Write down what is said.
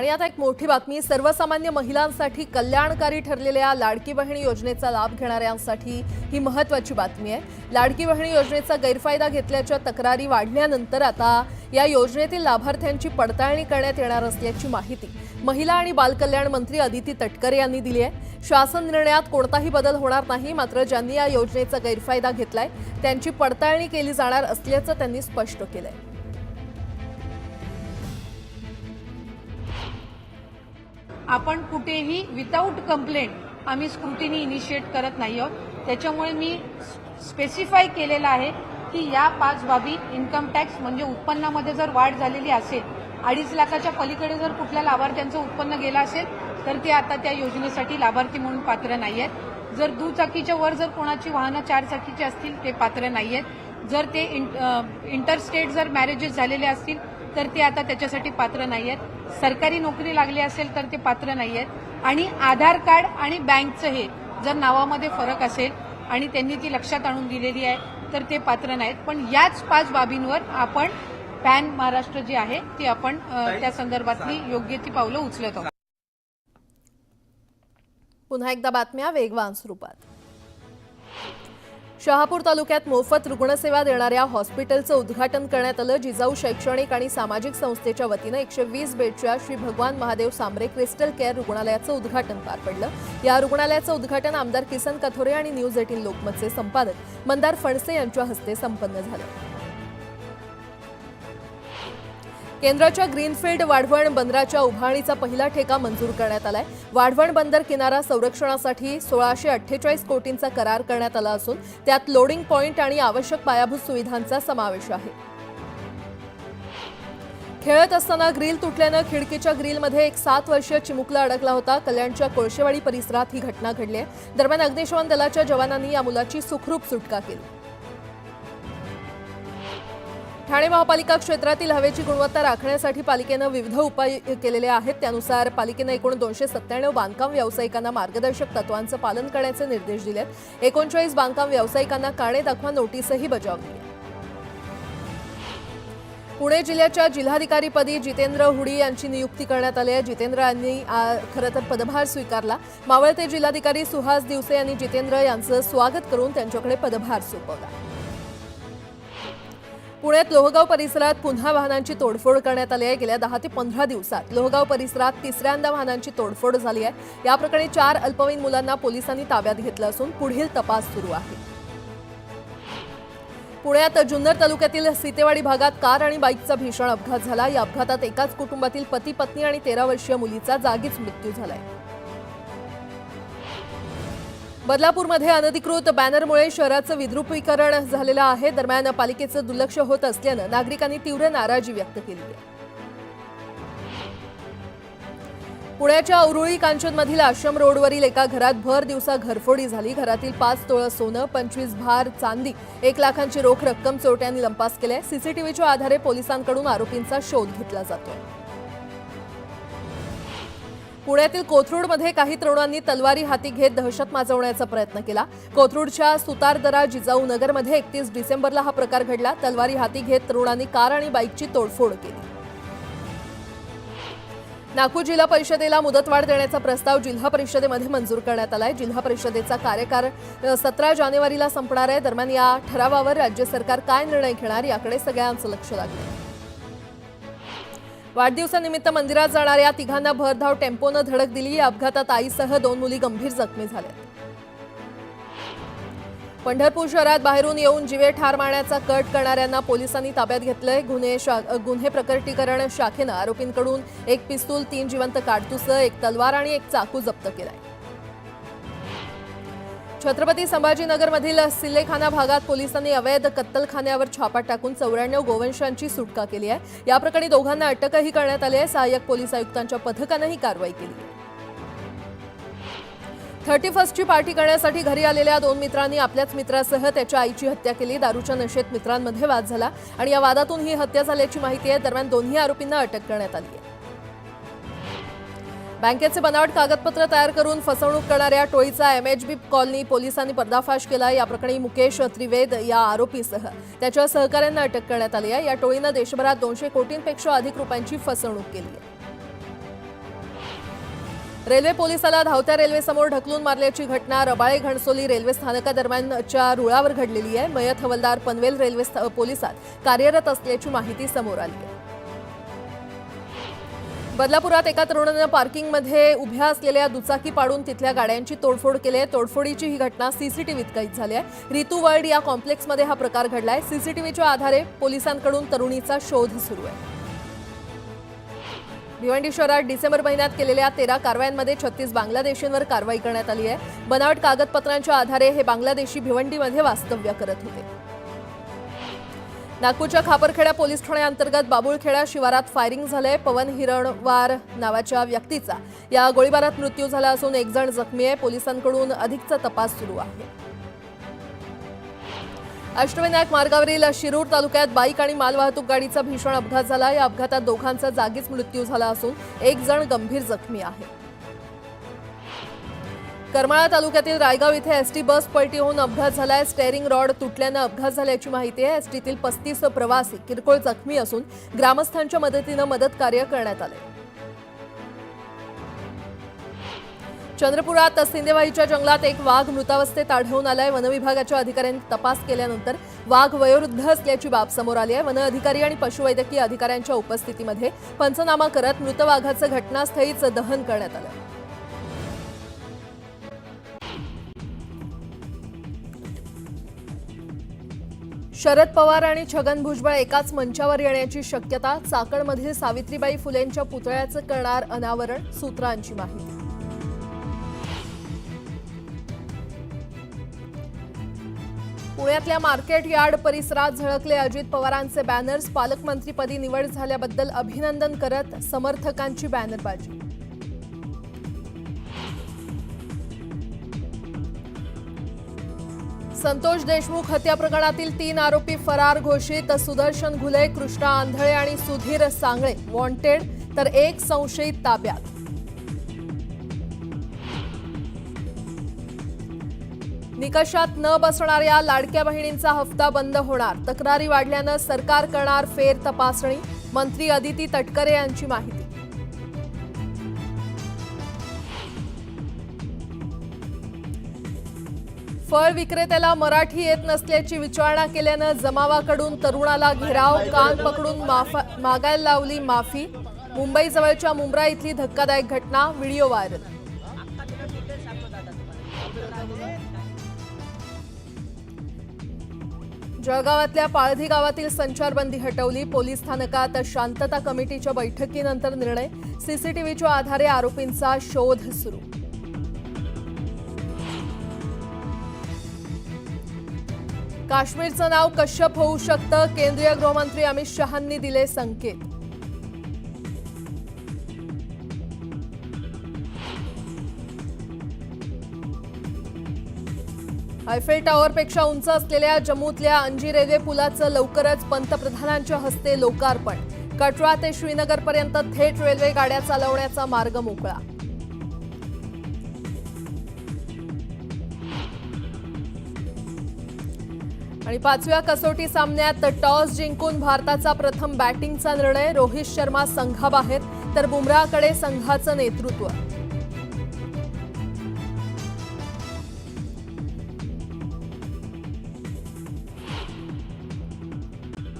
आणि आता एक मोठी बातमी, सर्वसामान्य महिलांसाठी कल्याणकारी ठरलेल्या लाडकी बहीण योजनेचा लाभ घेणाऱ्यांसाठी ही महत्त्वाची बातमी आहे। लाडकी बहीण योजनेचा गैरफायदा घेतल्याच्या तक्रारी वाढल्यानंतर आता या योजनेतील लाभार्थ्यांची पडताळणी करण्यात येणार असल्याची माहिती महिला आणि बालकल्याण मंत्री अदिती तटकरे यांनी दिली आहे। शासन निर्णयात कोणताही बदल होणार नाही, मात्र ज्यांनी या योजनेचा गैरफायदा घेतलाय त्यांची पडताळणी केली जाणार असल्याचं त्यांनी स्पष्ट केलंय। आपण कुठेही विदाउट कंप्लेंट आम्ही स्क्रुटिनी इनिशिएट करत नाही आहोत। त्याच्यामुळे मी स्पेसिफाय केलेलं आहे की या 5 बाबी इन्कम टॅक्स म्हणजे उत्पन्नामध्ये जर वाढ झालेली असेल, 2.5 लाखाच्या पलीकडे जर कुठल्या लाभार्थ्यांचं उत्पन्न गेलं असेल तर ते आता त्या योजनेसाठी लाभार्थी म्हणून पात्र नाही आहेत। जर दुचाकीच्या वर जर कोणाची वाहनं 4 चाकीची असतील ते पात्र नाही आहेत। जर ते इंटरस्टेट जर मॅरेजेस झालेले असतील तर ते आता त्याच्यासाठी पात्र नाही आहेत। सरकारी नोकरी लागली असेल तर ते पात्र नाही आहेत। आणि आधार कार्ड आणि बँकचं हे जर नावामध्ये फरक असेल आणि त्यांनी ती लक्षात आणून दिलेली आहे तर ते पात्र नाहीत। पण याच 5 बाबींवर आपण पॅन महाराष्ट्र जे आहे ते आपण त्या संदर्भातली योग्य ती पावलं उचलत आहोत। पुन्हा एकदा बातम्या वेगवान स्वरूपात। शहापूर तालुक्यात मोफत रुग्णसेवा देणाऱ्या हॉस्पिटलचं उद्घाटन करण्यात आलं। जिजाऊ शैक्षणिक आणि सामाजिक संस्थेच्या वतीनं 120 बेडच्या श्री भगवान महादेव सांबरे क्रिस्टल केअर रुग्णालयाचं उद्घाटन पार पडलं। या रुग्णालयाचं उद्घाटन आमदार किसन कथोरे आणि न्यूज 18 लोकमतचे संपादक मंदार फणसे यांच्या हस्ते संपन्न झालं। केंद्राच्या ग्रीनफील्ड वाढवण बंदराच्या उभारणीचा पहिला ठेका मंजूर करण्यात आलाय। वाढवण बंदर किनारा संरक्षणासाठी 1648 कोटींचा करार करण्यात आला असून त्यात लोडिंग पॉइंट आणि आवश्यक पायाभूत सुविधांचा समावेश आहे। खेळत असताना ग्रिल तुटल्यानं खिडकीच्या ग्रिलमध्ये एक 7 वर्षीय चिमुकला अडकला होता। कल्याणच्या कोळशेवाडी परिसरात ही घटना घडली आहे। दरम्यान अग्निशमन दलाच्या जवानांनी या मुलाची सुखरूप सुटका केली। ठाणे महापालिका क्षेत्रातील हवेची गुणवत्ता राखण्यासाठी पालिकेनं विविध उपाय केलेले आहेत। त्यानुसार पालिकेनं एकूण 297 बांधकाम व्यावसायिकांना मार्गदर्शक तत्वांचं पालन करण्याचे निर्देश दिलेत। 39 बांधकाम व्यावसायिकांना कारणे दाखवा नोटीसही बजावली आहे। पुणे जिल्ह्याच्या जिल्हाधिकारीपदी जितेंद्र हुडी यांची नियुक्ती करण्यात आली आहे। जितेंद्र यांनी खरं तर पदभार स्वीकारला। मावळते जिल्हाधिकारी सुहास दिवसे यांनी जितेंद्र यांचं स्वागत करून त्यांच्याकडे पदभार सोपवला। पुण्यात लोहगाव परिसरात पुन्हा वाहनांची तोडफोड करण्यात आली आहे। गेल्या 10 ते 15 दिवसात लोहगाव परिसरात तिसऱ्यांदा वाहनांची तोडफोड झाली आहे। या प्रकरणी 4 अल्पवयीन मुलांना पोलिसांनी ताब्यात घेतलं असून पुढील तपास सुरू आहे। पुण्यात जुन्नर तालुक्यातील सीतेवाडी भागात कार आणि बाईकचा भीषण अपघात झाला। या अपघातात एकाच कुटुंबातील पती पत्नी आणि 13 वर्षीय मुलीचा जागीच मृत्यू झालाय। बदलापूरमध्ये अनधिकृत बॅनरमुळे शहराचं विद्रुपीकरण झालेलं आहे। दरम्यान पालिकेचं दुर्लक्ष होत असल्यानं नागरिकांनी तीव्र नाराजी व्यक्त केली आहे। पुण्याच्या उरुळी कांचनमधील आश्रम रोडवरील एका घरात भर दिवसा घरफोडी झाली। घरातील 5 तोळं सोनं, 25 भार चांदी, 1 लाखांची रोख रक्कम चोरट्यांनी लंपास केली। सीसीटीव्हीच्या आधारे पोलिसांकडून आरोपींचा शोध घेतला जातोय। पुण्यातील कोथरूडमध्ये काही तरुणांनी तलवारी हाती घेत दहशत माजवण्याचा प्रयत्न केला। कोथरूडच्या सुतारदरा जिजाऊ नगरमध्ये 31 डिसेंबरला हा प्रकार घडला। तलवारी हाती घेत तरुणांनी कार आणि बाईकची तोडफोड केली। नागपूर जिल्हा परिषदेला मुदतवाढ देण्याचा प्रस्ताव जिल्हा परिषदेमध्ये मंजूर करण्यात आलाय। जिल्हा परिषदेचा कार्यकाळ 17 जानेवारीला संपणार आहे। दरम्यान या ठरावावर राज्य सरकार काय निर्णय घेणार याकडे सगळ्यांचं लक्ष लागलं। वाढदिवसानिमित्त मंदिरात जाणाऱ्या तिघांना भरधाव टेम्पोनं धडक दिली। या अपघातात आईसह 2 मुली गंभीर जखमी झाल्या। पंढरपूर शहरात बाहेरून येऊन जीवे ठार मारण्याचा कट करणाऱ्यांना पोलिसांनी ताब्यात घेतलंय। गुन्हे प्रकटीकरण शाखेनं आरोपींकडून 1 पिस्तूल, 3 जिवंत काडतुसं, 1 तलवार आणि 1 चाकू जप्त केलाय। छत्रपती संभाजीनगरमधील सिल्लेखाना भागात पोलिसांनी अवैध कत्तलखान्यावर छापा टाकून 94 गोवंशांची सुटका केली आहे। या प्रकरणी दोघांना अटकही करण्यात आली आहे। सहाय्यक पोलीस आयुक्तांच्या पथकानं ही कारवाई केली आहे। 31ची पार्टी करण्यासाठी घरी आलेल्या 2 मित्रांनी आपल्याच मित्रासह त्याच्या आईची हत्या केली। दारूच्या नशेत मित्रांमध्ये वाद झाला आणि या वादातून ही हत्या झाल्याची माहिती आहे। दरम्यान दोन्ही आरोपींना अटक करण्यात आली आहे। बँकेचे बनावट कागदपत्र तयार करून फसवणूक करणाऱ्या टोळीचा एमएचबी कॉलनी पोलिसांनी पर्दाफाश केला। या प्रकरणी मुकेश त्रिवेद या आरोपीसह त्याच्या सहकाऱ्यांना अटक करण्यात आली आहे। या टोळीनं देशभरात 200 कोटींपेक्षा अधिक रुपयांची फसवणूक केली आहे। रेल्वे पोलिसाला धावत्या रेल्वेसमोर ढकलून मारल्याची घटना रबाळे घणसोली रेल्वे स्थानकादरम्यानच्या रुळावर घडलेली आहे। मयत हवालदार पनवेल रेल्वे पोलिसात कार्यरत असल्याची माहिती समोर आली आहे। बदलापुरात एका तरुणानं पार्किंगमध्ये उभ्या असलेल्या दुचाकी पाडून तिथल्या गाड्यांची तोडफोड केली आहे। तोडफोडीची ही घटना सीसीटीव्हीत कैद झाली आहे। रितू वर्ल्ड या कॉम्प्लेक्समध्ये हा प्रकार घडलाय। सीसीटीव्हीच्या आधारे पोलिसांकडून तरुणीचा शोध सुरू आहे। भिवंडी शहरात डिसेंबर महिन्यात केलेल्या 13 कारवायांमध्ये 36 बांगलादेशींवर कारवाई करण्यात आली आहे। बनावट कागदपत्रांच्या आधारे हे बांगलादेशी भिवंडीमध्ये वास्तव्य करत होते। नागपूरच्या खापरखेडा पोलीस ठाण्याअंतर्गत बाबुळखेडा शिवारात फायरिंग झालंय। पवन हिरणवार नावाच्या व्यक्तीचा या गोळीबारात मृत्यू झाला असून एक जण जखमी आहे। पोलिसांकडून अधिकचा तपास सुरू आहे। अष्टविनायक मार्गावरील शिरूर तालुक्यात बाईक आणि मालवाहतूक गाडीचा भीषण अपघात झाला। या अपघातात दोघांचा जागीच मृत्यू झाला असून एक जण गंभीर जखमी आहे। करमाळा तालुक्यातील रायगाव इथे एसटी बस पलटी होऊन अपघात झालाय। स्टेअरिंग रॉड तुटल्यानं अपघात झाल्याची माहिती आहे। एसटीतील 35 प्रवासी किरकोळ जखमी असून ग्रामस्थांच्या मदतीनं मदत कार्य करण्यात आले। चंद्रपुरात सिंदेवाहीच्या जंगलात एक वाघ मृतावस्थेत आढळून आलाय। वनविभागाच्या अधिकाऱ्यांनी तपास केल्यानंतर वाघ वयोवृद्ध असल्याची बाब समोर आली आहे। वन अधिकारी आणि पशुवैद्यकीय अधिकाऱ्यांच्या उपस्थितीमध्ये पंचनामा करत मृत वाघाचं घटनास्थळीच दहन करण्यात आलं। शरद पवार आणि छगन भुजबळ एकाच मंचावर येण्याची शक्यता। चाकणमधील सावित्रीबाई फुलेंच्या पुतळ्याचं करणार अनावरण, सूत्रांची माहिती। पुण्यातल्या मार्केट यार्ड परिसरात झळकले अजित पवारांचे बॅनर्स। पालकमंत्रीपदी निवड झाल्याबद्दल अभिनंदन करत समर्थकांची बॅनरबाजी। संतोष देशमुख हत्या प्रकरणातील 3 आरोपी फरार घोषित। सुदर्शन घुले, कृष्णा आंधळे आणि सुधीर सांगळे वॉन्टेड, तर एक संशयित ताब्यात। निकषात न बसणाऱ्या लाडक्या बहिणींचा हप्ता बंद होणार। तक्रारी वाढल्यानं सरकार करणार फेर तपासणी। मंत्री अदिती तटकरे यांची माहिती। फळ विक्रेत्याला मराठी येत नसल्याची विचारणा केल्यानं जमावाकडून तरुणाला घेराव, कान पकडून मागायला लावली माफी। मुंबईजवळच्या मुंब्रा इथली धक्कादायक घटना, व्हिडिओ व्हायरल। जळगावातल्या पाळधी गावातील संचारबंदी हटवली। पोलीस स्थानकात शांतता कमिटीच्या बैठकीनंतर निर्णय। सीसीटीव्हीच्या आधारे आरोपींचा शोध सुरू। काश्मीरचं नाव कश्यप होऊ शकतं, केंद्रीय गृहमंत्री अमित शहांनी दिले संकेत। आयफेल टॉवरपेक्षा उंच असलेल्या जम्मूतल्या अंजी रेल्वे पुलाचं लवकरच पंतप्रधानांच्या हस्ते लोकार्पण। कटरा ते श्रीनगरपर्यंत थेट रेल्वे गाड्या चालवण्याचा मार्ग मोकळा। आणि 5व्या कसोटी सामन्यात टॉस जिंकून भारताचा प्रथम बॅटिंगचा निर्णय। रोहित शर्मा संघाबाहेर, तर बुमराहकडे संघाचं नेतृत्व।